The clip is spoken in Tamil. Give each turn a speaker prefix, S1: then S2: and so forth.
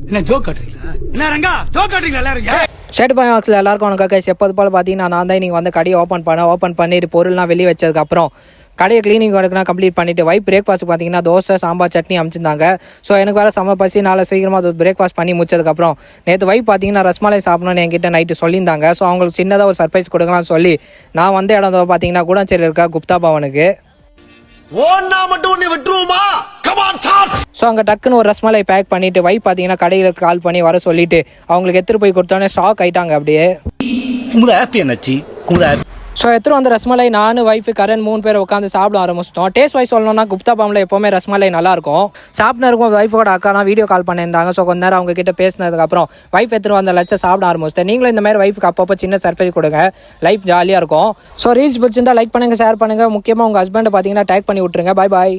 S1: என்ன ஜோக் காட்டுறீங்களா? என்ன ரங்கா ஜோக் காட்டுறீங்களா எல்லாரும்?
S2: ஷர்ட் பாய் பாக்ஸில் எல்லாருக்கும் உனக்கு கைஸ் எப்போது போல் பார்த்தீங்கன்னா நான் தான் நீங்கள் வந்து கடையை ஓப்பன் பண்ணிட்டு பொருள்லாம் வெளியே வச்சதுக்கப்புறம் கடையை க்ளீனிங் ஒர்க்னா கம்ப்ளீட் பண்ணிவிட்டு பிரேக்ஃபாஸ்ட் பார்த்தீங்கன்னா தோசை சாம்பார் சட்னி அமைச்சிருந்தாங்க. ஸோ எனக்கு வேறு செம்ம பசி நாளை சீக்கிரமாக பிரேக்ஃபாஸ்ட் பண்ணி முடிச்சதுக்கப்புறம் நேற்று பார்த்தீங்கன்னா ரஸ்மலை சாப்பிடணும்னு என்கிட்ட நைட்டு சொல்லியிருந்தாங்க. ஸோ அவங்களுக்கு சின்னதாக ஒரு சர்ப்ரைஸ் கொடுக்கலாம்னு சொல்லி நான் வந்த இடம் பார்த்தீங்கன்னா கூடச்சேரியில் இருக்க குப்தா பவனுக்கு. ஸோ அங்கே டக்குன்னு ஒரு ரஸ்மலை பேக் பண்ணிவிட்டு பார்த்தீங்கன்னா கடையில் கால் பண்ணி வர சொல்லிவிட்டு அவங்களுக்கு எடுத்துகிட்டு போய் கொடுத்தோன்னே ஷாக் ஆகிட்டாங்க அப்படியே. ஸோ எடுத்துகிட்டு வந்த ரஸ்மலை நான் ஒய்ஃபு கரண் 3 பேர் உட்காந்து சாப்பிட ஆரம்பிச்சிட்டோம். டேஸ்ட் வைஸ் சொல்லணும்னா குப்தா பாமில் எப்போவுமே ரஸ்மலை நல்லாயிருக்கும். சாப்பிட்டு இருக்கும் ஒய்ஃபோட அக்கானா வீடியோ கால் பண்ணியிருந்தாங்க. ஸோ கொஞ்ச நேரம் அவங்க கிட்ட பேசினதுக்கப்புறம் ஒய்ஃப் எடுத்துகிட்டு வந்த லட்சம் சாப்பிட ஆரம்பிச்சிட்டேன். நீங்களும் இந்த மாதிரி ஒய்ஃபுக்கு அப்பப்போ சின்ன சர்ப்ரைஸ் கொடுங்க, லைஃப் ஜாலியாக இருக்கும். ஸோ ரீல்ஸ் பிடிச்சிருந்தா லைக் பண்ணுங்கள், ஷேர் பண்ணுங்கள், முக்கியமாக உங்கள் ஹஸ்பண்டை பார்த்தீங்கன்னா டேக் பண்ணி விட்ருங்க. பாய் பாய்.